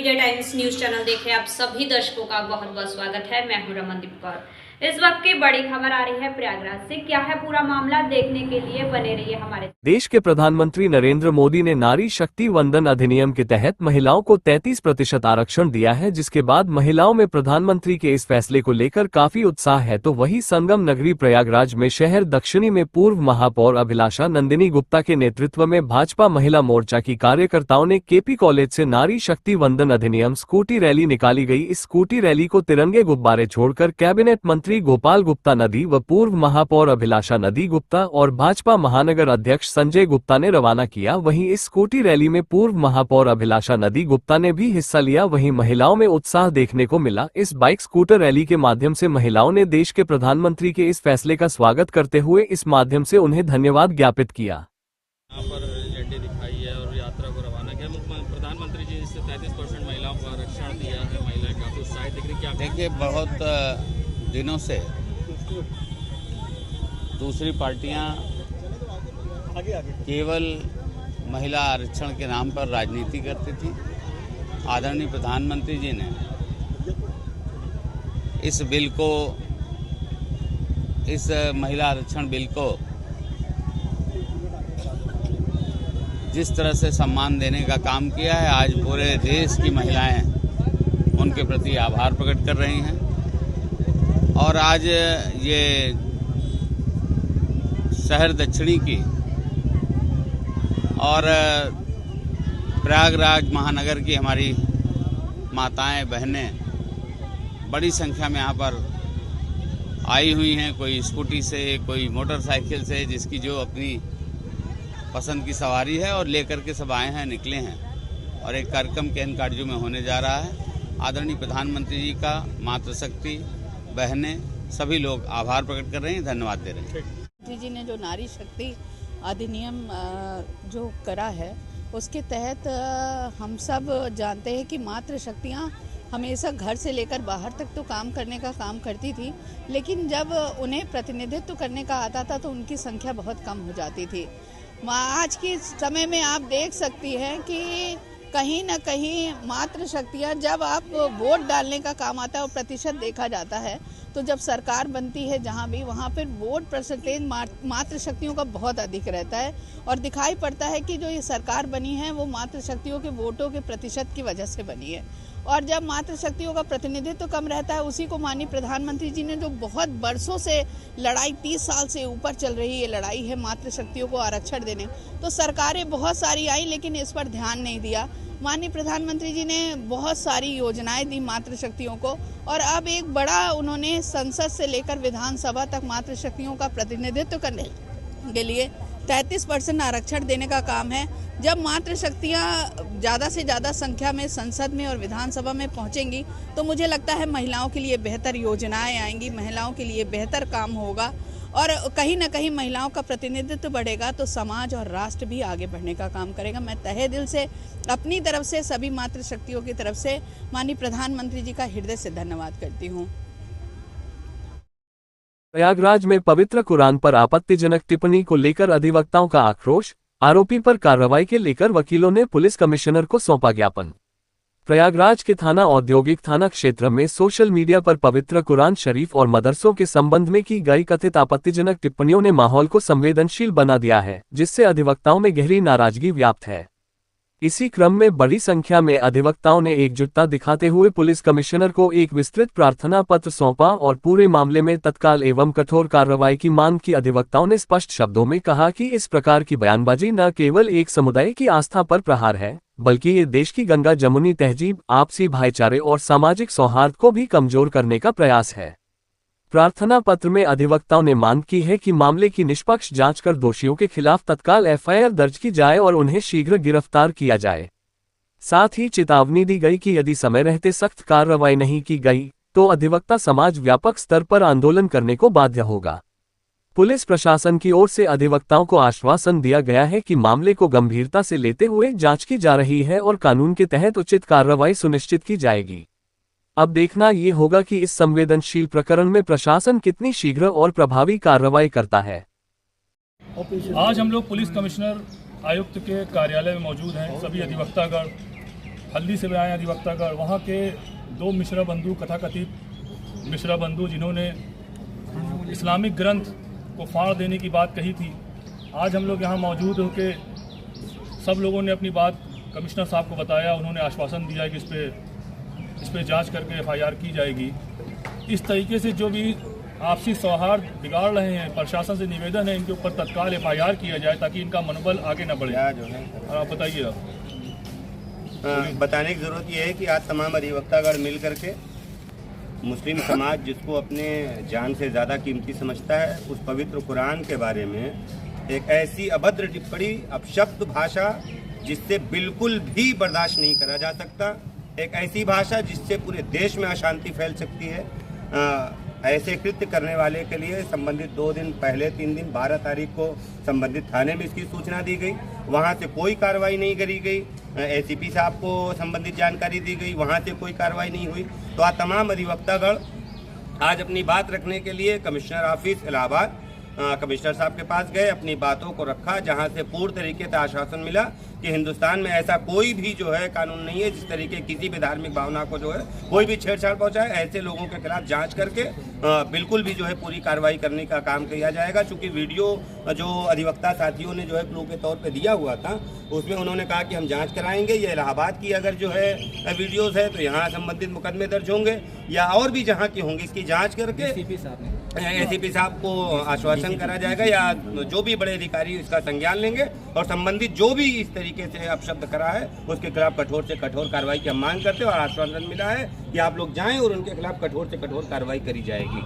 Media times news channel देखे आप सभी दर्शकों का बहुत बहुत स्वागत है। मैं हूं रमनदीप कौर। इस वक्त की बड़ी खबर आ रही है प्रयागराज से। क्या है पूरा मामला, देखने के लिए बने रहिए हमारे। देश के प्रधानमंत्री नरेंद्र मोदी ने नारी शक्ति वंदन अधिनियम के तहत महिलाओं को 33% आरक्षण दिया है, जिसके बाद महिलाओं में प्रधानमंत्री के इस फैसले को लेकर काफी उत्साह है। तो वही संगम नगरी प्रयागराज में शहर दक्षिणी में पूर्व महापौर अभिलाषा नंदिनी गुप्ता के नेतृत्व में भाजपा महिला मोर्चा की कार्यकर्ताओं ने केपी कॉलेज से नारी शक्ति वंदन अधिनियम स्कूटी रैली निकाली गई। इस स्कूटी रैली को तिरंगे गुब्बारे छोड़कर कैबिनेट मंत्री गोपाल गुप्ता नदी व पूर्व महापौर अभिलाषा नदी गुप्ता और भाजपा महानगर अध्यक्ष संजय गुप्ता ने रवाना किया। वहीं इस स्कूटी रैली में पूर्व महापौर अभिलाषा नदी गुप्ता ने भी हिस्सा लिया। वहीं महिलाओं में उत्साह देखने को मिला। इस बाइक स्कूटर रैली के माध्यम से महिलाओं ने देश के प्रधानमंत्री के इस फैसले का स्वागत करते हुए इस माध्यम से उन्हें धन्यवाद ज्ञापित किया। यहाँ पर झंडी दिखाई है और यात्रा को रवाना किया। प्रधानमंत्री जी ने 33% महिलाओं को आरक्षण दिया है। महिलाएं काफी उत्साहित दिख रही। क्या देखिए, बहुत दिनों से दूसरी पार्टियां केवल महिला आरक्षण के नाम पर राजनीति करती थी। आदरणीय प्रधानमंत्री जी ने इस बिल को, इस महिला आरक्षण बिल को जिस तरह से सम्मान देने का काम किया है, आज पूरे देश की महिलाएं उनके प्रति आभार प्रकट कर रही हैं। और आज ये शहर दक्षिणी की और प्रयागराज महानगर की हमारी माताएं बहनें बड़ी संख्या में यहाँ पर आई हुई हैं। कोई स्कूटी से, कोई मोटरसाइकिल से, जिसकी जो अपनी पसंद की सवारी है, और लेकर के सब आए हैं, निकले हैं। और एक कार्यक्रम केन काटजू में होने जा रहा है। आदरणीय प्रधानमंत्री जी का मातृशक्ति बहनें सभी लोग आभार प्रकट कर रहे हैं, धन्यवाद दे रहे हैं। मोदी जी ने जो नारी शक्ति अधिनियम जो करा है, उसके तहत हम सब जानते हैं कि मातृशक्तियाँ हमेशा घर से लेकर बाहर तक तो काम करने का काम करती थी, लेकिन जब उन्हें प्रतिनिधित्व करने का आता था तो उनकी संख्या बहुत कम हो जाती थी। आज के समय में आप देख सकती हैं कि कहीं न कहीं मातृशक्तियाँ, जब आप वोट डालने का काम आता है और प्रतिशत देखा जाता है, तो जब सरकार बनती है जहाँ भी, वहाँ पर वोट परसेंटेज मातृशक्तियों का बहुत अधिक रहता है। और दिखाई पड़ता है कि जो ये सरकार बनी है वो मातृशक्तियों के वोटों के प्रतिशत की वजह से बनी है। और जब मातृशक्तियों का प्रतिनिधित्व कम रहता है, उसी को माननीय प्रधानमंत्री जी ने जो बहुत बरसों से लड़ाई, 30 साल से ऊपर चल रही है लड़ाई है मातृशक्तियों को आरक्षण देने, तो सरकारें बहुत सारी आई लेकिन इस पर ध्यान नहीं दिया। माननीय प्रधानमंत्री जी ने बहुत सारी योजनाएं दी मातृशक्तियों को, और अब एक बड़ा उन्होंने संसद से लेकर विधानसभा तक मातृशक्तियों का प्रतिनिधित्व करने के लिए 33% आरक्षण देने का काम है। जब मातृशक्तियाँ ज़्यादा से ज़्यादा संख्या में संसद में और विधानसभा में पहुँचेंगी तो मुझे लगता है महिलाओं के लिए बेहतर योजनाएं आएंगी, महिलाओं के लिए बेहतर काम होगा, और कहीं ना कहीं महिलाओं का प्रतिनिधित्व बढ़ेगा तो समाज और राष्ट्र भी आगे बढ़ने का काम करेगा। मैं तहे दिल से अपनी तरफ से, सभी मातृशक्तियों की तरफ से माननीय प्रधानमंत्री जी का हृदय से धन्यवाद करती हूँ। प्रयागराज में पवित्र कुरान पर आपत्तिजनक टिप्पणी को लेकर अधिवक्ताओं का आक्रोश। आरोपी पर कार्रवाई के लेकर वकीलों ने पुलिस कमिश्नर को सौंपा ज्ञापन। प्रयागराज के थाना औद्योगिक थाना क्षेत्र में सोशल मीडिया पर पवित्र कुरान शरीफ और मदरसों के संबंध में की गई कथित आपत्तिजनक टिप्पणियों ने माहौल को संवेदनशील बना दिया है, जिससे अधिवक्ताओं में गहरी नाराजगी व्याप्त है। इसी क्रम में बड़ी संख्या में अधिवक्ताओं ने एकजुटता दिखाते हुए पुलिस कमिश्नर को एक विस्तृत प्रार्थना पत्र सौंपा और पूरे मामले में तत्काल एवं कठोर कार्रवाई की मांग की। अधिवक्ताओं ने स्पष्ट शब्दों में कहा कि इस प्रकार की बयानबाजी न केवल एक समुदाय की आस्था पर प्रहार है, बल्कि ये देश की गंगा जमुनी तहजीब, आपसी भाईचारे और सामाजिक सौहार्द को भी कमजोर करने का प्रयास है। प्रार्थना पत्र में अधिवक्ताओं ने मांग की है कि मामले की निष्पक्ष जांच कर दोषियों के खिलाफ तत्काल एफआईआर दर्ज की जाए और उन्हें शीघ्र गिरफ्तार किया जाए। साथ ही चेतावनी दी गई कि यदि समय रहते सख्त कार्रवाई नहीं की गई तो अधिवक्ता समाज व्यापक स्तर पर आंदोलन करने को बाध्य होगा। पुलिस प्रशासन की ओर से अधिवक्ताओं को आश्वासन दिया गया है कि मामले को गंभीरता से लेते हुए जांच की जा रही है और कानून के तहत उचित कार्रवाई सुनिश्चित की जाएगी। अब देखना ये होगा कि इस संवेदनशील प्रकरण में प्रशासन कितनी शीघ्र और प्रभावी कार्रवाई करता है। आज हम लोग पुलिस कमिश्नर आयुक्त के कार्यालय में मौजूद हैं। सभी अधिवक्तागण हल्दी से आए अधिवक्तागढ़, वहाँ के 2 मिश्रा बंधु, कथाकथित मिश्रा बंधु, जिन्होंने इस्लामिक ग्रंथ को फाड़ देने की बात कही थी। आज हम लोग यहाँ मौजूद होकर सब लोगों ने अपनी बात कमिश्नर साहब को बताया। उन्होंने आश्वासन दिया कि इस पे जांच करके FIR की जाएगी। इस तरीके से जो भी आपसी सौहार्द बिगाड़ रहे हैं, प्रशासन से निवेदन है इनके ऊपर तत्काल FIR किया जाए ताकि इनका मनोबल आगे न बढ़े। आप बताइए। आप बताने की ज़रूरत यह है कि आज तमाम अधिवक्तागण मिल करके मुस्लिम समाज, जिसको अपने जान से ज़्यादा कीमती समझता है, उस पवित्र कुरान के बारे में एक ऐसी अभद्र टिप्पणी, अपशब्द भाषा जिससे बिल्कुल भी बर्दाश्त नहीं करा जा सकता, एक ऐसी भाषा जिससे पूरे देश में अशांति फैल सकती है, ऐसे कृत्य करने वाले के लिए संबंधित 2 दिन पहले 3 दिन 12 तारीख को संबंधित थाने में इसकी सूचना दी गई। वहां से कोई कार्रवाई नहीं करी गई। ACP साहब को संबंधित जानकारी दी गई, वहां से कोई कार्रवाई नहीं हुई। तो आज तमाम अधिवक्तागण आज अपनी बात रखने के लिए कमिश्नर ऑफिस इलाहाबाद कमिश्नर साहब के पास गए, अपनी बातों को रखा, जहां से पूर्ण तरीके से आश्वासन मिला कि हिंदुस्तान में ऐसा कोई भी जो है कानून नहीं है जिस तरीके किसी भी धार्मिक भावना को जो है कोई भी छेड़छाड़ पहुंचाए। ऐसे लोगों के खिलाफ जांच करके बिल्कुल भी जो है पूरी कार्रवाई करने का काम किया जाएगा। चूँकि वीडियो जो अधिवक्ता साथियों ने जो है क्लू के तौर पर दिया हुआ था, उसमें उन्होंने कहा कि हम जाँच कराएंगे। ये इलाहाबाद की अगर जो है वीडियोज़ है तो यहाँ संबंधित मुकदमे दर्ज होंगे या और भी जहाँ की होंगी, इसकी जाँच करके ACP साहब को आश्वासन करा जाएगा या जो भी बड़े अधिकारी इसका संज्ञान लेंगे और संबंधित जो भी इस तरीके से अपशब्द करा है उसके खिलाफ कठोर से कठोर कार्रवाई की हम मांग करते हैं। और आश्वासन मिला है कि आप लोग जाएं और उनके खिलाफ कठोर से कठोर कार्रवाई करी जाएगी।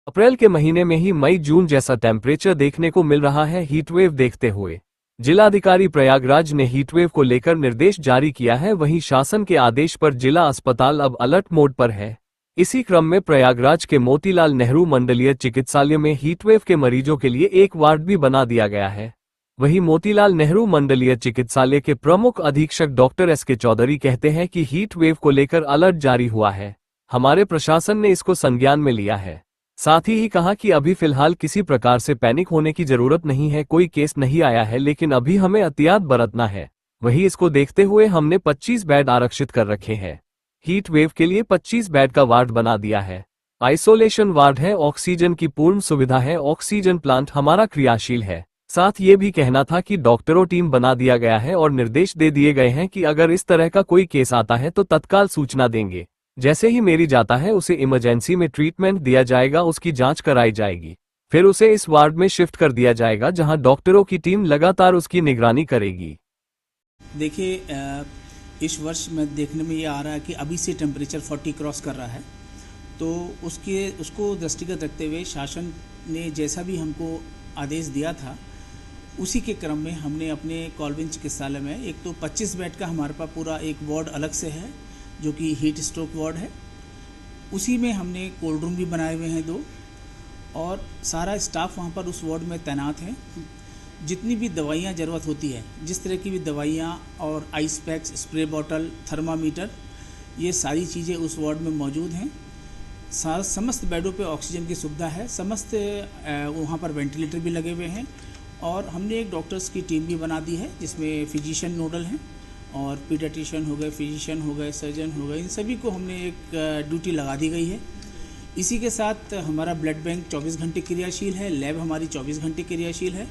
अप्रैल के महीने में ही मई जून जैसा टेम्परेचर देखने को मिल रहा है। हीटवेव देखते हुए जिलाधिकारी प्रयागराज ने हीटवेव को लेकर निर्देश जारी किया है। वहीं शासन के आदेश पर जिला अस्पताल अब अलर्ट मोड पर है। इसी क्रम में प्रयागराज के मोतीलाल नेहरू मंडलीय चिकित्सालय में हीटवेव के मरीजों के लिए एक वार्ड भी बना दिया गया है। वहीं मोतीलाल नेहरू मंडलीय चिकित्सालय के प्रमुख अधीक्षक डॉक्टर SK चौधरी कहते हैं कि हीट वेव को लेकर अलर्ट जारी हुआ है। हमारे प्रशासन ने इसको संज्ञान में लिया है। साथ ही कहा कि अभी फिलहाल किसी प्रकार से पैनिक होने की जरूरत नहीं है। कोई केस नहीं आया है, लेकिन अभी हमें एहतियात बरतना है। वहीं इसको देखते हुए हमने 25 बेड आरक्षित कर रखे हैं। हीट वेव के लिए 25 बेड का वार्ड बना दिया है। आइसोलेशन वार्ड है, ऑक्सीजन की पूर्ण सुविधा है, ऑक्सीजन प्लांट हमारा क्रियाशील है। साथ ये भी कहना था कि डॉक्टरों टीम बना दिया गया है और निर्देश दे दिए गए हैं कि अगर इस तरह का कोई केस आता है तो तत्काल सूचना देंगे। जैसे ही मेरी जाता है उसे इमरजेंसी में ट्रीटमेंट दिया जाएगा, उसकी जांच कराई जाएगी, फिर उसे इस वार्ड में शिफ्ट कर दिया जाएगा जहां डॉक्टरों की टीम लगातार उसकी निगरानी करेगी। देखिए, इस वर्ष में देखने में ये आ रहा है कि अभी से टेम्परेचर 40 क्रॉस कर रहा है, तो उसको दृष्टिगत रखते हुए शासन ने जैसा भी हमको आदेश दिया था उसी के क्रम में हमने अपने कॉलविन चिकित्सालय में एक तो 25 बेड का हमारे पास पूरा एक वार्ड अलग से है जो कि हीट स्ट्रोक वार्ड है। उसी में हमने कोल्ड रूम भी बनाए हुए हैं 2 और सारा स्टाफ वहाँ पर उस वार्ड में तैनात है। जितनी भी दवाइयाँ ज़रूरत होती है, जिस तरह की भी दवाइयाँ और ice packs, spray bottle, thermometer, ये सारी चीज़ें उस वार्ड में मौजूद हैं। समस्त बेडों पे ऑक्सीजन की सुविधा है, समस्त वहाँ पर वेंटिलेटर भी लगे हुए हैं और हमने एक डॉक्टर्स की टीम भी बना दी है जिसमें फिजिशियन नोडल हैं और पीडियाट्रिशियन हो गए, फिजिशियन हो गए, सर्जन हो गए, इन सभी को हमने एक ड्यूटी लगा दी गई है। इसी के साथ हमारा ब्लड बैंक 24 घंटे क्रियाशील है, लैब हमारी 24 घंटे क्रियाशील है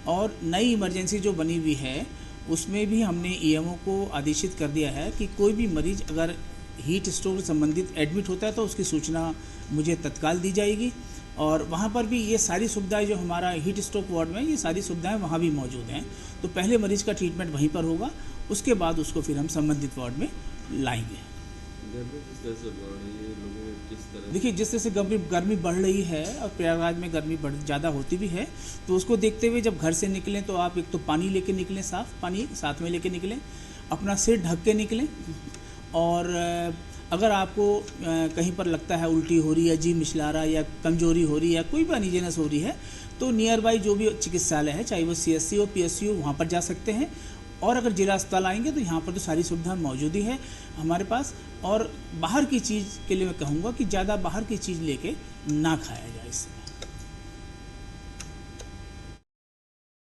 और नई इमरजेंसी जो बनी हुई है उसमें भी हमने EMO को आदेशित कर दिया है कि कोई भी मरीज अगर हीट स्ट्रोक से संबंधित एडमिट होता है तो उसकी सूचना मुझे तत्काल दी जाएगी और वहाँ पर भी ये सारी सुविधाएं जो हमारा हीट स्ट्रोक वार्ड में ये सारी सुविधाएं वहाँ भी मौजूद हैं। तो पहले मरीज का ट्रीटमेंट वहीं पर होगा, उसके बाद उसको फिर हम संबंधित वार्ड में लाएंगे। देखिए, जिस तरह से गर्मी बढ़ रही है और प्रयागराज में गर्मी ज़्यादा होती भी है, तो उसको देखते हुए जब घर से निकलें तो आप एक तो पानी लेके निकलें, साफ़ पानी साथ में लेके निकलें, अपना सिर ढक के निकलें और अगर आपको कहीं पर लगता है उल्टी हो रही है, जी मिचला रहा है या कमजोरी हो रही है, कोई भी अनइजीनेस हो रही है, तो नियर बाई जो भी चिकित्सालय है, चाहे वो CSC हो, PSC हो, वहाँ पर जा सकते हैं। और अगर जिला अस्पताल आएंगे तो यहाँ पर तो सारी सुविधा मौजूद ही है हमारे पास। और बाहर की चीज़ के लिए मैं कहूँगा कि ज़्यादा बाहर की चीज़ लेके ना खाया जाए इससे।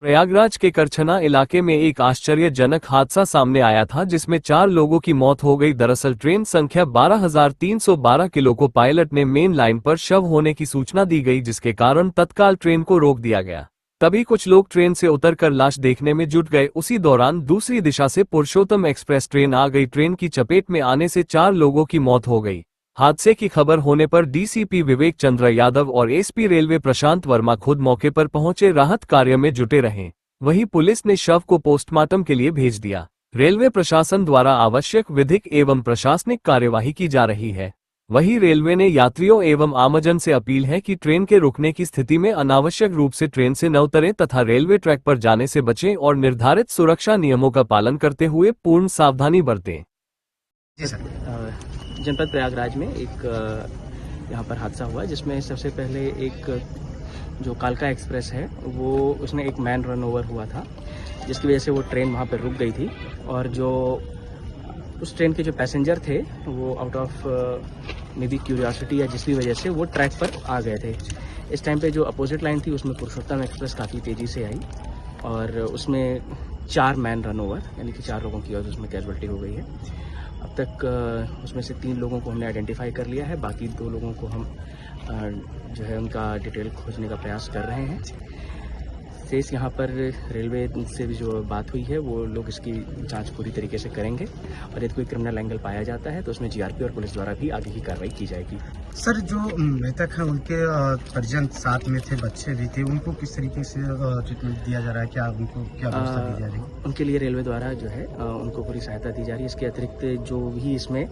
प्रयागराज के करछना इलाके में एक आश्चर्यजनक हादसा सामने आया था जिसमें 4 लोगों की मौत हो गई। दरअसल ट्रेन संख्या 12,312 किलो को पायलट ने मेन लाइन पर शव होने की सूचना दी गई, जिसके कारण तत्काल ट्रेन को रोक दिया गया। तभी कुछ लोग ट्रेन से उतरकर लाश देखने में जुट गए। उसी दौरान दूसरी दिशा से पुरुषोत्तम एक्सप्रेस ट्रेन आ गई। ट्रेन की चपेट में आने से 4 लोगों की मौत हो गई। हादसे की खबर होने पर डीसीपी विवेक चंद्र यादव और एसपी रेलवे प्रशांत वर्मा खुद मौके पर पहुंचे राहत कार्य में जुटे रहे। वहीं पुलिस ने शव को पोस्टमार्टम के लिए भेज दिया। रेलवे प्रशासन द्वारा आवश्यक विधिक एवं प्रशासनिक कार्यवाही की जा रही है। वहीं रेलवे ने यात्रियों एवं आमजन से अपील है कि ट्रेन के रुकने की स्थिति में अनावश्यक रूप से ट्रेन से न उतरें तथा रेलवे ट्रैक पर जाने से बचें और निर्धारित सुरक्षा नियमों का पालन करते हुए पूर्ण सावधानी बरतें। जनपद प्रयागराज में एक यहाँ पर हादसा हुआ जिसमें सबसे पहले एक जो कालका एक्सप्रेस है वो उसने एक मैन रन ओवर हुआ था, जिसकी वजह से वो ट्रेन वहाँ पर रुक गई थी और जो उस ट्रेन के जो पैसेंजर थे वो out of may be curiosity या जिस भी वजह से वो ट्रैक पर आ गए थे। इस टाइम पे जो अपोजिट लाइन थी उसमें पुरुषोत्तम एक्सप्रेस काफ़ी तेज़ी से आई और उसमें 4 मैन रन ओवर यानी कि 4 लोगों की और उसमें कैजुअल्टी हो गई है। अब तक उसमें से 3 लोगों को हमने आइडेंटिफाई कर लिया है, बाकी 2 लोगों को हम जो है उनका डिटेल खोजने का प्रयास कर रहे हैं। शेष यहाँ पर रेलवे से भी जो बात हुई है वो लोग इसकी जांच पूरी तरीके से करेंगे और यदि कोई क्रिमिनल एंगल पाया जाता है तो उसमें जीआरपी और पुलिस द्वारा भी आगे की कार्रवाई की जाएगी। सर, जो मृतक हैं उनके परिजन साथ में थे, बच्चे भी थे, उनको किस तरीके से ट्रीटमेंट दिया जा रहा है? क्या उनको क्या व्यवस्था दी जा रही है? उनके लिए रेलवे द्वारा जो है उनको पूरी सहायता दी जा रही है। इसके अतिरिक्त जो भी इसमें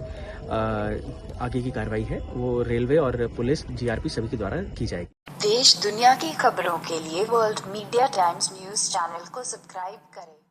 आगे की कार्रवाई है वो रेलवे और पुलिस जीआरपी सभी के द्वारा की जाएगी। देश दुनिया की खबरों के लिए world media times news channel को सब्सक्राइब करें।